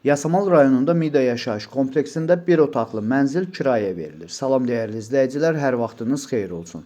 Yasamal rayonunda Mida yaşayış kompleksində bir otaqlı mənzil kirayəyə verilir. Salam dəyərli izləyicilər, hər vaxtınız xeyir olsun.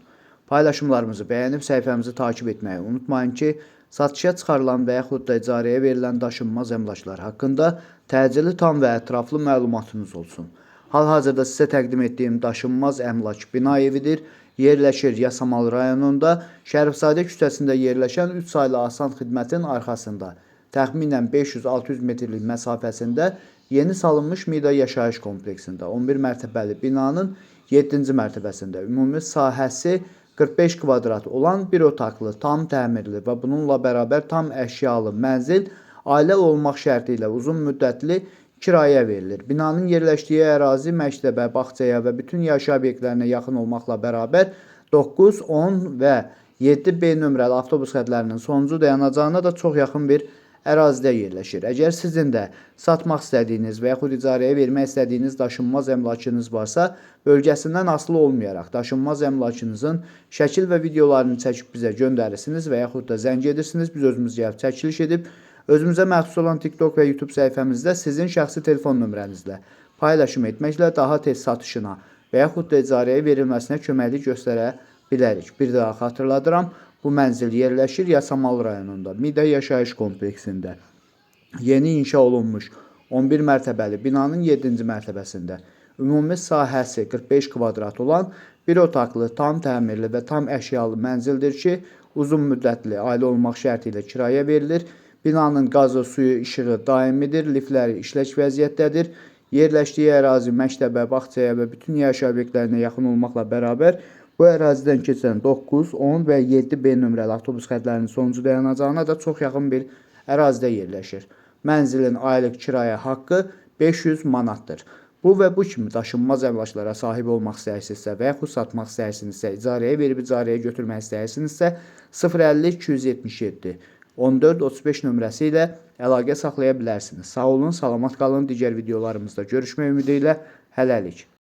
Paylaşımlarımızı bəyənib səhifəmizi takip etməyi unutmayın ki, satışa çıxarılan və yaxud da icarəyə verilən daşınmaz əmlaklar haqqında təcili, tam və ətraflı məlumatınız olsun. Hal-hazırda sizə təqdim etdiyim daşınmaz əmlak bina evidir. Yerləşir Yasamal rayonunda, Şərifzadə küçəsində yerləşən 3 saylı asan xidmətin arxasında. Təxminən 500-600 metrlik məsafəsində yeni salınmış Mida yaşayış kompleksində 11 mərtəbəli binanın 7-ci mərtəbəsində ümumi sahəsi 45 kvadrat olan bir otaqlı, tam təmirli və bununla bərabər tam əşyalı mənzil ailə olmaq şərti ilə uzun müddətli kirayə verilir. Binanın yerləşdiyi ərazi məktəbə, bağçaya və bütün yaşayış obyektlərinə yaxın olmaqla bərabər 9, 10 və 7B nömrəli avtobus xətlərinin sonuncu dayanacağına da çox yaxın bir ərazidə yerləşir. Əgər sizin də satmaq istədiyiniz və yaxud icarəyə vermək istədiyiniz daşınmaz əmlakınız varsa, bölgəsindən asılı olmayaraq daşınmaz əmlakınızın şəkil və videolarını çəkib bizə göndərirsiniz və yaxud da zəng edirsiniz. Biz özümüz gəlib çəkiliş edib, özümüzə məxsus olan TikTok və YouTube səhifəmizdə sizin şəxsi telefon nömrənizlə paylaşım etməklə daha tez satışına və yaxud da icarəyə verilməsinə köməklik göstərə bilərik. Bir daha xatırladıram. Bu mənzil yerləşir Yasamal rayonunda, Mida yaşayış kompleksində. Yeni inşa olunmuş 11 mərtəbəli binanın 7-ci mərtəbəsində. Ümumi sahəsi 45 kvadrat olan bir otaqlı, tam təmirli və tam əşyalı mənzildir ki, uzun müddətli ailə olmaq şərti ilə kirayə verilir. Binanın qazı, suyu, işığı daimidir, liftləri işlək vəziyyətdədir. Yerləşdiyi ərazi məktəbə, bağçaya və bütün yaşayış obyektlərinə yaxın olmaqla bərabər bu ərazidən keçən 9, 10 və 7B nömrəli avtobus xətlərinin sonuncu dayanacağına da çox yaxın bir ərazidə yerləşir. Mənzilin aylıq kirayə haqqı 500 manatdır. Bu və bu kimi daşınmaz əmlaklara sahib olmaq istəyirsinizsə və yaxud satmaq istəyirsinizsə, icarəyə verib icarəyə götürmək istəyirsinizsə 050 277 14 35 nömrəsi ilə əlaqə saxlaya bilərsiniz. Sağ olun, salamat qalın. Digər videolarımızda görüşmək ümidi ilə hələlik.